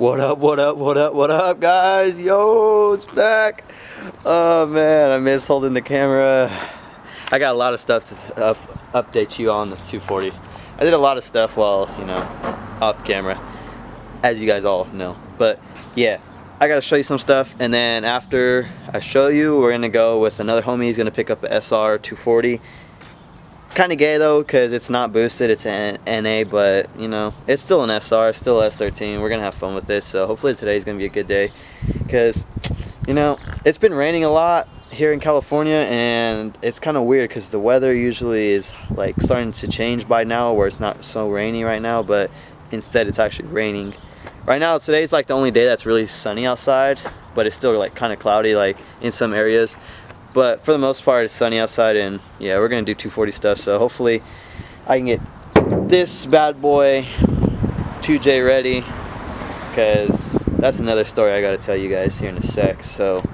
What up, what up, what up, what up, guys? Yo, it's back. Oh man, I miss holding the camera. I got a lot of stuff to update you on the 240. I did a lot of stuff while, you know, off camera, as you guys all know. But yeah, I gotta show you some stuff, and then after I show you, we're gonna go with another homie. He's gonna pick up a SR240. Kind of gay though, because it's not boosted, it's an NA, but you know, it's still an SR, still S13. We're gonna have fun with this, so hopefully today's gonna be a good day, because you know, it's been raining a lot here in California, and it's kind of weird because the weather usually is like starting to change by now, where it's not so rainy right now, but instead it's actually raining. Right now, today's like the only day that's really sunny outside, but it's still like kind of cloudy like in some areas. But for the most part, it's sunny outside, and yeah, we're gonna do 240 stuff. So hopefully, I can get this bad boy 2J ready, because that's another story I gotta tell you guys here in a sec. So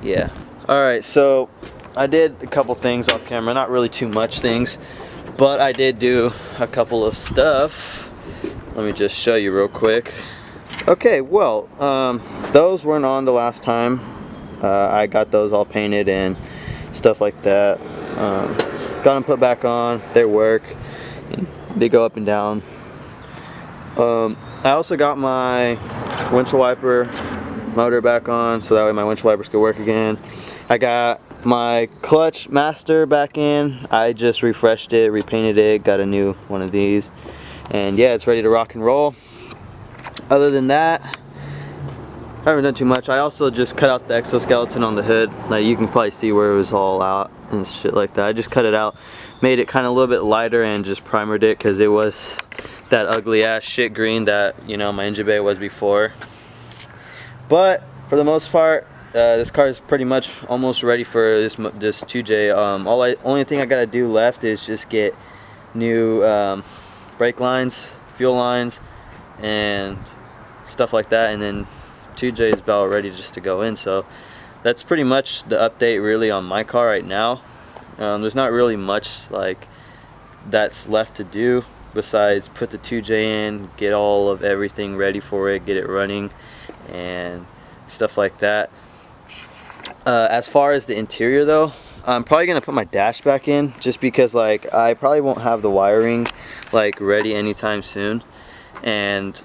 yeah. All right. So I did a couple things off camera, not really too much things, but I did do a couple of stuff. Let me just show you real quick. Okay. Well, those weren't on the last time. I got those all painted and stuff like that. Got them put back on. They work. They go up and down. I also got my windshield wiper motor back on, so that way my windshield wipers could work again. I got my clutch master back in. I just refreshed it, repainted it, got a new one of these, and yeah, it's ready to rock and roll. Other than that, I haven't done too much. I also just cut out the exoskeleton on the hood. Like, you can probably see where it was all out and shit like that. I just cut it out, made it kind of a little bit lighter, and just primered it because it was that ugly ass shit green that, you know, my engine bay was before. But for the most part, this car is pretty much almost ready for this 2J. Only thing I gotta do left is just get new brake lines, fuel lines, and stuff like that, and then 2J is about ready just to go in. So that's pretty much the update really on my car right now. There's not really much like that's left to do besides put the 2J in, get all of everything ready for it, get it running and stuff like that. As far as the interior though, I'm probably gonna put my dash back in, just because like I probably won't have the wiring like ready anytime soon, and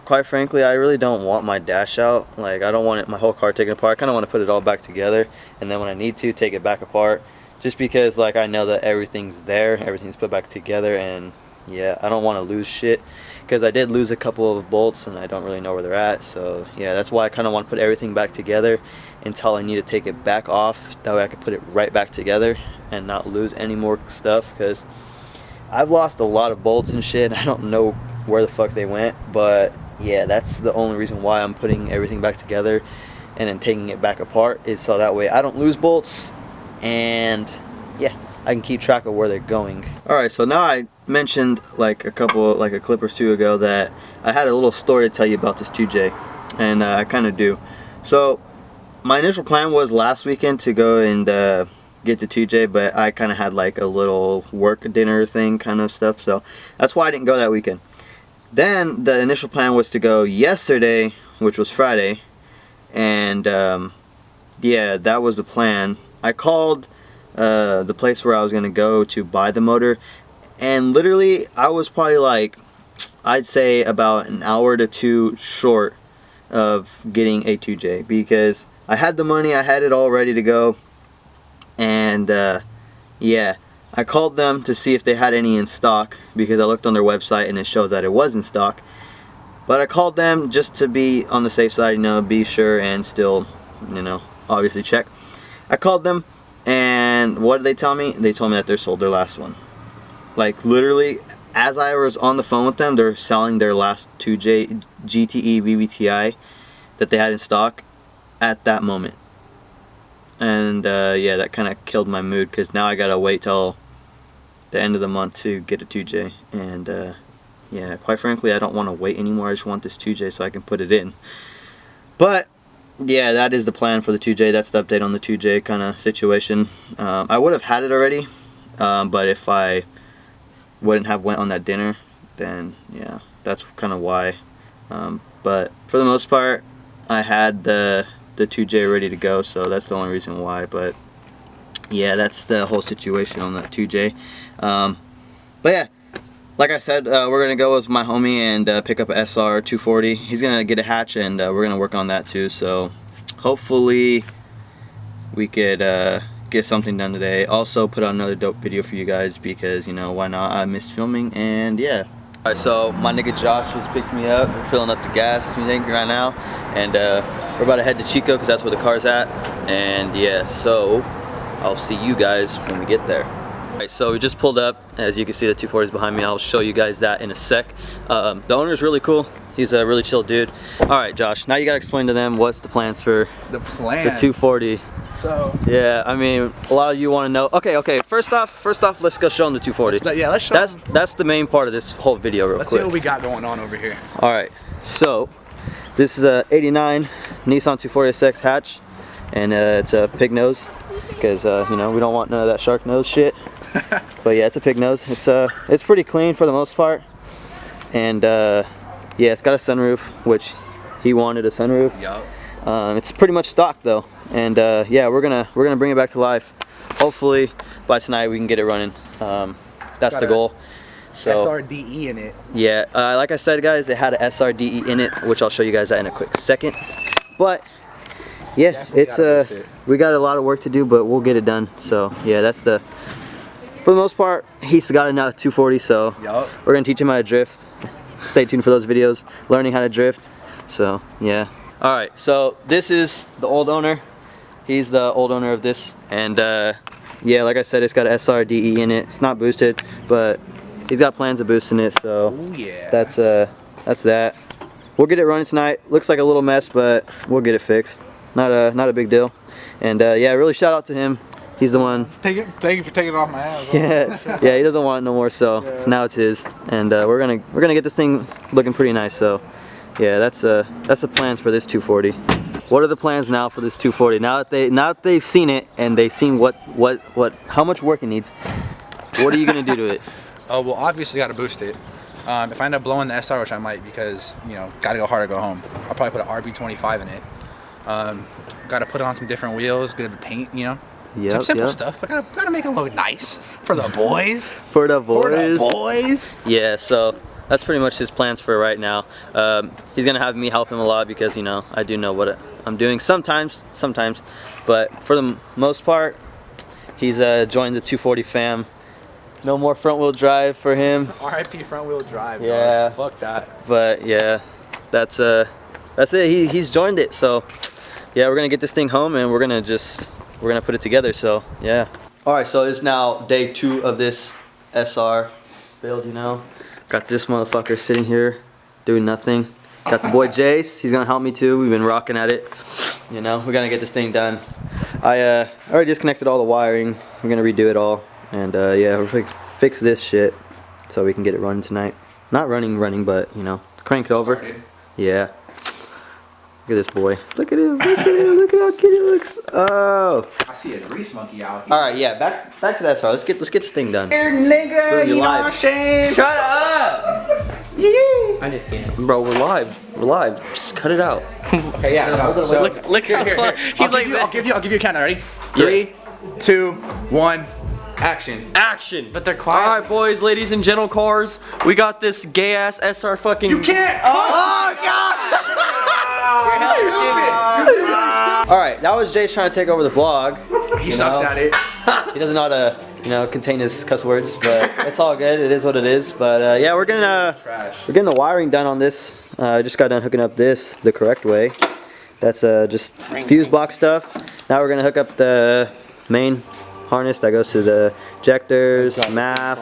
quite frankly, I really don't want my dash out. Like, I don't want my whole car taken apart. I kind of want to put it all back together, and then when I need to, take it back apart. Just because, like, I know that everything's there, everything's put back together, and yeah, I don't want to lose shit. Because I did lose a couple of bolts, and I don't really know where they're at. So yeah, that's why I kind of want to put everything back together until I need to take it back off. That way I can put it right back together and not lose any more stuff. Because I've lost a lot of bolts and shit. I don't know where the fuck they went, but yeah, that's the only reason why I'm putting everything back together and then taking it back apart, is so that way I don't lose bolts, and yeah, I can keep track of where they're going. Alright, so now I mentioned like a clip or two ago that I had a little story to tell you about this 2J, and I kind of do. So my initial plan was last weekend to go and get the 2J, but I kind of had like a little work dinner thing kind of stuff, so that's why I didn't go that weekend. Then the initial plan was to go yesterday, which was Friday, and yeah, that was the plan. I called the place where I was gonna go to buy the motor, and literally I was probably like, I'd say about an hour to two short of getting a 2J, because I had the money, I had it all ready to go, and yeah, I called them to see if they had any in stock, because I looked on their website and it showed that it was in stock. But I called them just to be on the safe side, you know, be sure and still, you know, obviously check. I called them, and what did they tell me? They told me that they sold their last one. Like, literally, as I was on the phone with them, they're selling their last 2J GTE VVTi that they had in stock at that moment. And yeah, that kind of killed my mood, because now I gotta wait till the end of the month to get a 2J, and yeah, quite frankly, I don't want to wait anymore. I just want this 2J so I can put it in. But yeah, that is the plan for the 2J. That's the update on the 2J kind of situation. I would have had it already, but if I wouldn't have went on that dinner, then yeah, that's kind of why. But but for the most part, I had the 2J ready to go, so that's the only reason why. But yeah, that's the whole situation on that 2J. But yeah, like I said, we're gonna go with my homie and pick up a SR240. He's gonna get a hatch, and we're gonna work on that too. So hopefully we could get something done today. Also put out another dope video for you guys because, you know, why not? I missed filming, and yeah. Alright, so my nigga Josh just picked me up. We're filling up the gas tank right now, and we're about to head to Chico because that's where the car's at. And yeah, so I'll see you guys when we get there. Alright, so we just pulled up. As you can see, the 240 is behind me. I'll show you guys that in a sec. The owner is really cool. He's a really chill dude. Alright, Josh, now you gotta explain to them what's the plans for the 240. So yeah, I mean, a lot of you want to know. Okay. First off, let's go show them the 240. Let's show them. That's the main part of this whole video, real quick. Let's see what we got going on over here. All right, so this is a '89 Nissan 240SX hatch, and it's a pig nose because you know, we don't want none of that shark nose shit. But yeah, it's a pig nose. It's pretty clean for the most part, and yeah, it's got a sunroof, which he wanted a sunroof. Yup. It's pretty much stock though, and yeah, we're gonna bring it back to life. Hopefully by tonight we can get it running. That's the goal. So SRDE in it. Yeah, like I said, guys, it had a SRDE in it, which I'll show you guys that in a quick second. But yeah, we got a lot of work to do, but we'll get it done. So yeah, for the most part, he's got another 240, so yep. We're gonna teach him how to drift. Stay tuned for those videos, learning how to drift. So yeah. All right, so this is the old owner. He's the old owner of this, and yeah, like I said, it's got a SRDE in it. It's not boosted, but he's got plans of boosting it. So ooh, yeah. That's that. We'll get it running tonight. Looks like a little mess, but we'll get it fixed. Not a big deal. And yeah, really shout out to him. He's the one. Thank you for taking it off my ass. Yeah, he doesn't want it no more, so yeah. Now it's his, and we're gonna get this thing looking pretty nice. So yeah, that's the plans for this 240. What are the plans now for this 240? Now that they've seen it and they've seen how much work it needs, what are you gonna do to it? Oh, well, obviously got to boost it. If I end up blowing the SR, which I might, because, you know, gotta go hard or go home, I'll probably put an RB25 in it. Got to put on some different wheels, get the paint, you know. Yep, some simple stuff, but gotta make it look nice for the boys. For the boys. For the boys. Yeah, so that's pretty much his plans for right now. He's gonna have me help him a lot because, you know, I do know what I'm doing sometimes, but for the most part, he's joined the 240 fam. No more front wheel drive for him. RIP front wheel drive. Yeah. Dog. Fuck that. But yeah, that's it. He's joined it. So yeah, we're gonna get this thing home and we're gonna put it together. So yeah. All right, so it's now day 2 of this SR build. You know, got this motherfucker sitting here doing nothing. Got the boy Jace. He's gonna help me too. We've been rocking at it. You know, we're gonna get this thing done. I already disconnected all the wiring. We're gonna redo it all, and yeah, we're gonna fix this shit so we can get it running tonight. Not running, but you know, crank it over. Started. Yeah. Look at this boy. Look at him. Look at how cute he looks. Oh. I see a grease monkey out here. All right, yeah. Back to that SR. Let's get this thing done. Here, nigga. You know what I'm saying? Shut up! Yeah. I'm just kidding. Bro, we're live. We're live. Just cut it out. Okay, yeah. No, so Look how close. He's like I'll give you a count. Ready? 3, 2, 1. Action. Action. But they're quiet. All right, boys, ladies, and gentle cars. We got this gay ass SR fucking. You can't. Oh God. All right, that was Jace trying to take over the vlog. He sucks at it. He doesn't know how to, you know, contain his cuss words, but it's all good. It is what it is. But yeah, we're getting the wiring done on this. I just got done hooking up this the correct way. That's just fuse box stuff. Now we're gonna hook up the main harness that goes to the ejectors, MAF,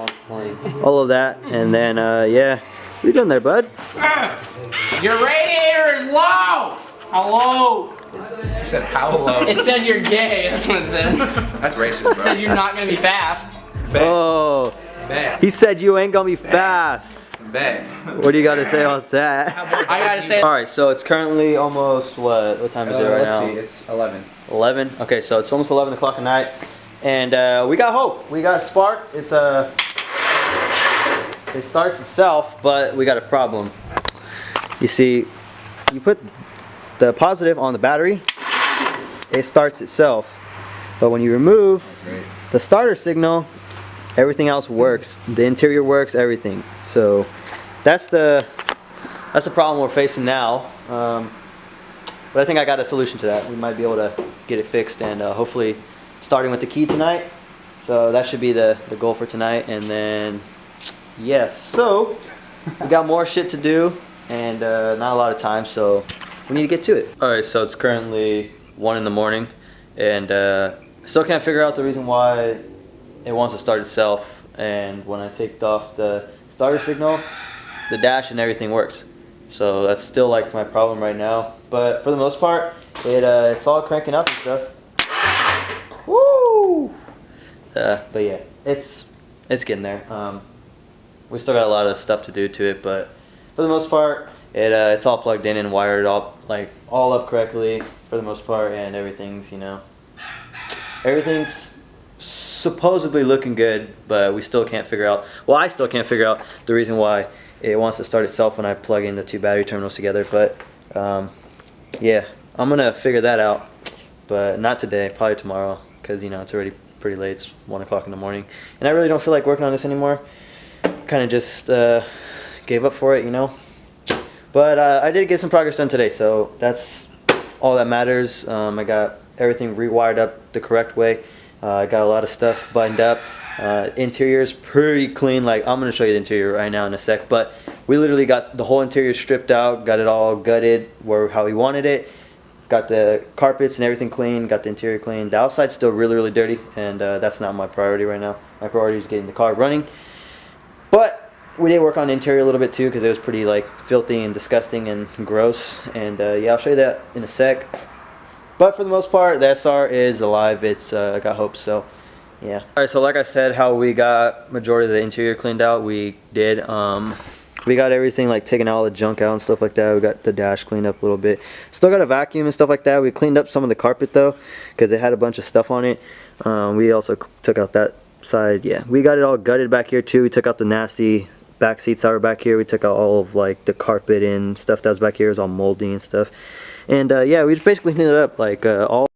all of that, and then yeah, what are you doing there, bud? Your radiator is low! How low? You said how low? It said you're gay, that's what it said. That's racist, bro. It says you're not gonna be fast. Bet. Oh, Bet. he said you ain't gonna be fast. Bet. What do you got to say about that? I gotta say. All right, so it's currently almost what time is it right now? Let's see, it's 11. 11. Okay, so it's almost 11 o'clock at night, and we got hope. We got a spark. It starts itself, but we got a problem. You see, you put the positive on the battery, it starts itself. But when you remove the starter signal, everything else works. The interior works, everything. So that's the problem we're facing now. But I think I got a solution to that. We might be able to get it fixed, and hopefully starting with the key tonight. So that should be the goal for tonight. And then, yes, so we got more shit to do and not a lot of time, so we need to get to it. All right, so it's currently 1 in the morning, and still can't figure out the reason why it wants to start itself. And when I take off the starter signal, the dash and everything works. So that's still like my problem right now. But for the most part, it's all cranking up and stuff. Woo! But yeah, it's getting there. We still got a lot of stuff to do to it, but for the most part, it's all plugged in and wired all up correctly for the most part, and everything's, you know, everything's supposedly looking good, but we still can't figure out. Well, I still can't figure out the reason why it wants to start itself when I plug in the 2 battery terminals together. But yeah, I'm gonna figure that out, but not today, probably tomorrow, because you know it's already pretty late. It's 1 o'clock in the morning, and I really don't feel like working on this anymore. Kind of just gave up for it, you know. But I did get some progress done today, so that's all that matters. I got everything rewired up the correct way. I got a lot of stuff buttoned up. Interior's pretty clean. Like, I'm gonna show you the interior right now in a sec, but we literally got the whole interior stripped out, got it all gutted how we wanted it, got the carpets and everything clean, got the interior clean. The outside's still really dirty, and that's not my priority right now. My priority is getting the car running. But we did work on the interior a little bit too, because it was pretty like filthy and disgusting and gross. And yeah, I'll show you that in a sec. But for the most part, the SR is alive. It's got hope, so yeah. Alright, so like I said, how we got majority of the interior cleaned out, we did. We got everything like taking all the junk out and stuff like that. We got the dash cleaned up a little bit. Still got a vacuum and stuff like that. We cleaned up some of the carpet though, because it had a bunch of stuff on it. We also took out that side. Yeah, we got it all gutted back here too. We took out the nasty back seats that were back here. We took out all of like the carpet and stuff that was back here. It was all moldy and stuff. And yeah, we just basically cleaned it up, like all